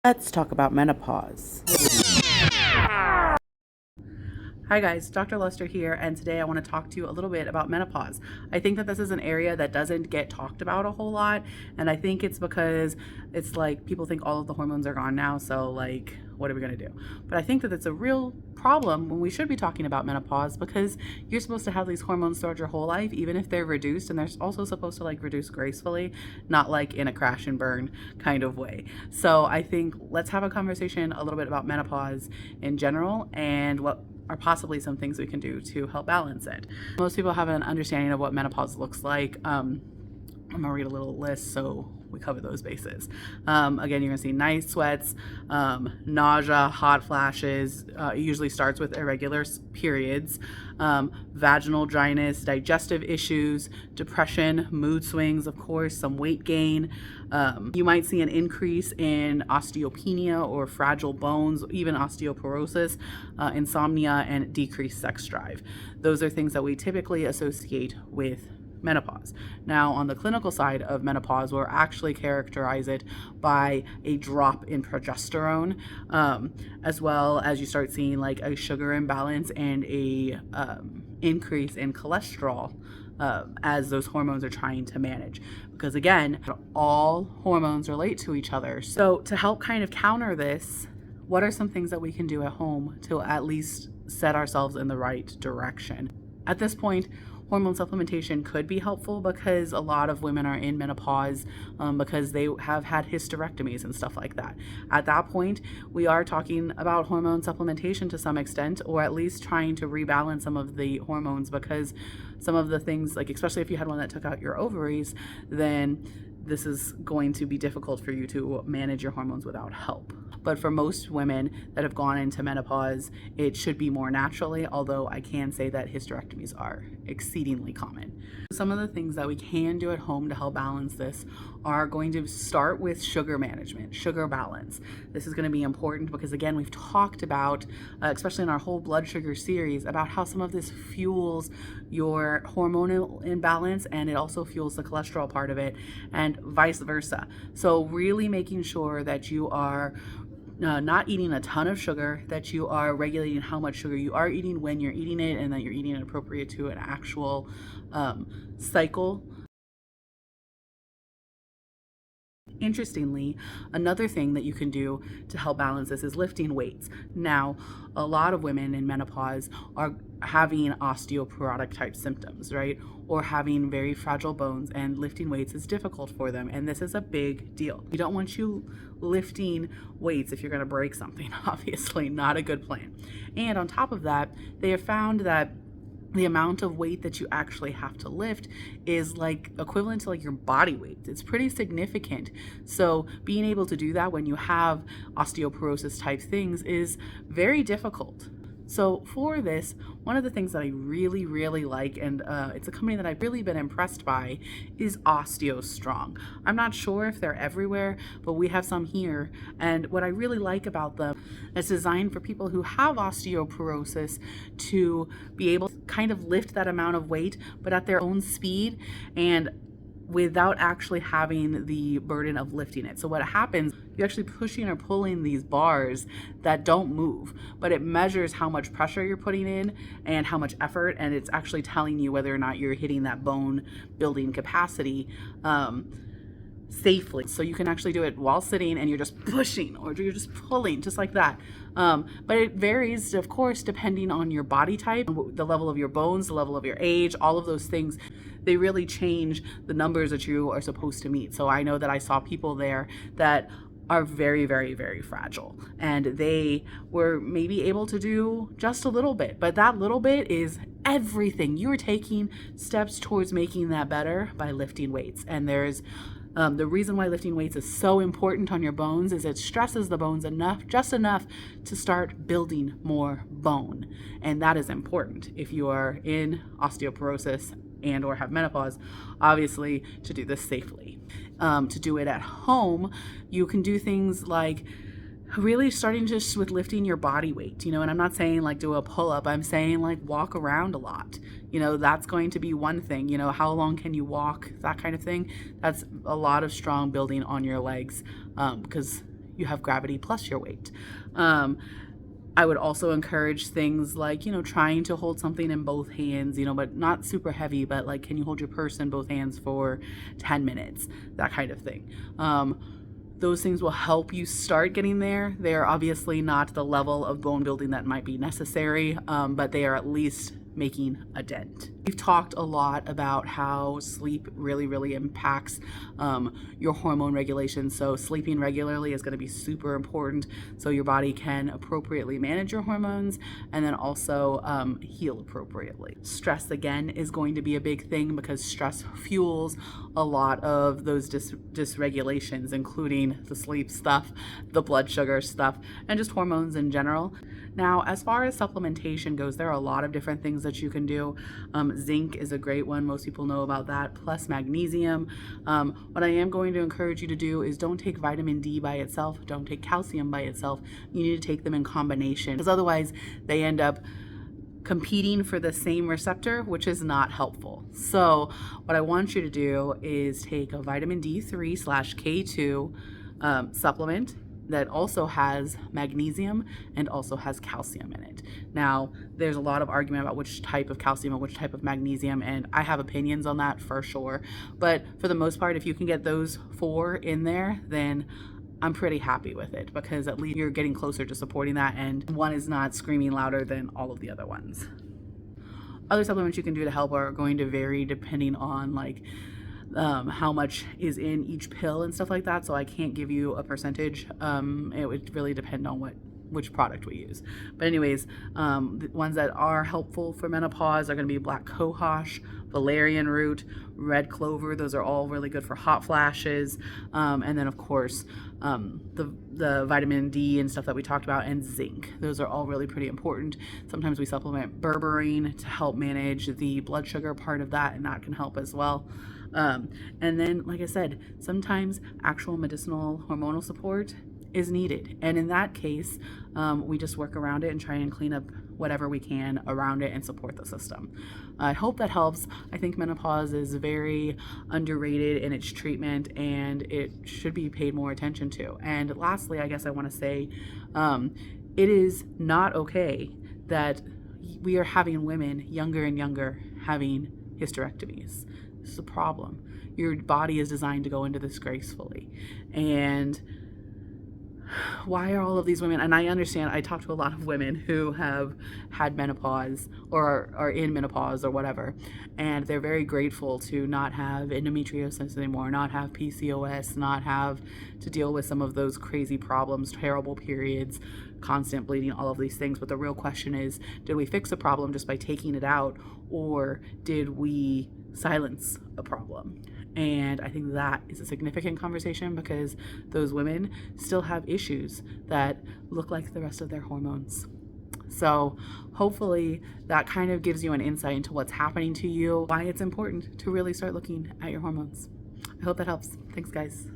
Let's talk about menopause. Hi guys, Dr. Lester here, and today I want to talk to you a little bit about menopause. I think that this is an area that doesn't get talked about a whole lot, and I think it's because it's like people think all of the hormones are gone now, so like, what are we going to do? But I think that it's a real problem when we should be talking about menopause because you're supposed to have these hormones throughout your whole life, even if they're reduced, and they're also supposed to like reduce gracefully, not like in a crash and burn kind of way. So I think let's have a conversation a little bit about menopause in general and what are possibly some things we can do to help balance it. Most people have an understanding of what menopause looks like. I'm gonna read a little list so we cover those bases. Again, you're gonna see night sweats, nausea, hot flashes. It usually starts with irregular periods, vaginal dryness, digestive issues, depression, mood swings, of course, some weight gain. You might see an increase in osteopenia or fragile bones, even osteoporosis, insomnia, and decreased sex drive. Those are things that we typically associate with menopause. Now, on the clinical side of menopause, we'll actually characterize it by a drop in progesterone, as well as you start seeing like a sugar imbalance and a increase in cholesterol as those hormones are trying to manage. Because again, all hormones relate to each other. So to help kind of counter this, what are some things that we can do at home to at least set ourselves in the right direction? At this point, hormone supplementation could be helpful because a lot of women are in menopause because they have had hysterectomies and stuff like that. At that point, we are talking about hormone supplementation to some extent, or at least trying to rebalance some of the hormones, because some of the things, like especially if you had one that took out your ovaries, then this is going to be difficult for you to manage your hormones without help. But for most women that have gone into menopause, it should be more naturally, although I can say that hysterectomies are exceedingly common. Some of the things that we can do at home to help balance this are going to start with sugar management, sugar balance. This is going to be important because, again, we've talked about, especially in our whole blood sugar series, about how some of this fuels your hormonal imbalance and it also fuels the cholesterol part of it, and vice versa. So really making sure that you are not eating a ton of sugar, that you are regulating how much sugar you are eating, when you're eating it, and that you're eating it appropriate to an actual cycle. Interestingly, another thing that you can do to help balance this is lifting weights. Now, a lot of women in menopause are having osteoporotic type symptoms, right? Or having very fragile bones, and lifting weights is difficult for them. And this is a big deal. We don't want you lifting weights if you're going to break something, obviously, not a good plan. And on top of that, they have found that the amount of weight that you actually have to lift is like equivalent to like your body weight. It's pretty significant. So being able to do that when you have osteoporosis type things is very difficult. So for this, one of the things that I really, really like, and it's a company that I've really been impressed by, is OsteoStrong. I'm not sure if they're everywhere, but we have some here. And what I really like about them, it's designed for people who have osteoporosis to be able to kind of lift that amount of weight, but at their own speed and without actually having the burden of lifting it. So what happens, you're actually pushing or pulling these bars that don't move, but it measures how much pressure you're putting in and how much effort, and it's actually telling you whether or not you're hitting that bone building capacity safely. So you can actually do it while sitting and you're just pushing or you're just pulling, just like that. But it varies, of course, depending on your body type, the level of your bones, the level of your age, all of those things. They really change the numbers that you are supposed to meet. So I know that I saw people there that are very, very, very fragile, and they were maybe able to do just a little bit, but that little bit is everything. You are taking steps towards making that better by lifting weights. And there's the reason why lifting weights is so important on your bones is it stresses the bones enough, just enough to start building more bone. And that is important if you are in osteoporosis and or have menopause, obviously, to do this safely. To do it at home, you can do things like really starting just with lifting your body weight, and I'm not saying like do a pull-up, I'm saying like walk around a lot. That's going to be one thing. How long can you walk, that kind of thing. That's a lot of strong building on your legs, because you have gravity plus your weight. I would also encourage things like, trying to hold something in both hands, but not super heavy, but like, can you hold your purse in both hands for 10 minutes? That kind of thing. Those things will help you start getting there. They're obviously not the level of bone building that might be necessary, but they are at least making a dent. We've talked a lot about how sleep really, really impacts your hormone regulation. So sleeping regularly is going to be super important so your body can appropriately manage your hormones and then also heal appropriately. Stress, again, is going to be a big thing because stress fuels a lot of those dysregulations, including the sleep stuff, the blood sugar stuff, and just hormones in general. Now, as far as supplementation goes, there are a lot of different things that you can do. Zinc is a great one. Most people know about that, plus magnesium. What I am going to encourage you to do is don't take vitamin D by itself. Don't take calcium by itself. You need to take them in combination because otherwise they end up competing for the same receptor, which is not helpful. So what I want you to do is take a vitamin D3/K2 supplement that also has magnesium and also has calcium in it. Now, there's a lot of argument about which type of calcium and which type of magnesium, and I have opinions on that for sure. But for the most part, if you can get those 4 in there, then I'm pretty happy with it because at least you're getting closer to supporting that, and one is not screaming louder than all of the other ones. Other supplements you can do to help are going to vary depending on how much is in each pill and stuff like that. So I can't give you a percentage. It would really depend on which product we use. But anyways, the ones that are helpful for menopause are going to be black cohosh, valerian root, red clover. Those are all really good for hot flashes. And then of course, the vitamin D and stuff that we talked about, and zinc. Those are all really pretty important. Sometimes we supplement berberine to help manage the blood sugar part of that, and that can help as well. And then, like I said, sometimes actual medicinal hormonal support is needed. And in that case, we just work around it and try and clean up whatever we can around it and support the system. I hope that helps. I think menopause is very underrated in its treatment and it should be paid more attention to. And lastly, I guess I want to say it is not okay that we are having women younger and younger having hysterectomies. This is a problem. Your body is designed to go into this gracefully. And why are all of these women, and I understand, I talk to a lot of women who have had menopause or are in menopause or whatever, and they're very grateful to not have endometriosis anymore, not have PCOS, not have to deal with some of those crazy problems, terrible periods, constant bleeding, all of these things. But the real question is, did we fix a problem just by taking it out, or did we silence a problem? And I think that is a significant conversation because those women still have issues that look like the rest of their hormones. So hopefully that kind of gives you an insight into what's happening to you, why it's important to really start looking at your hormones. I hope that helps. Thanks, guys.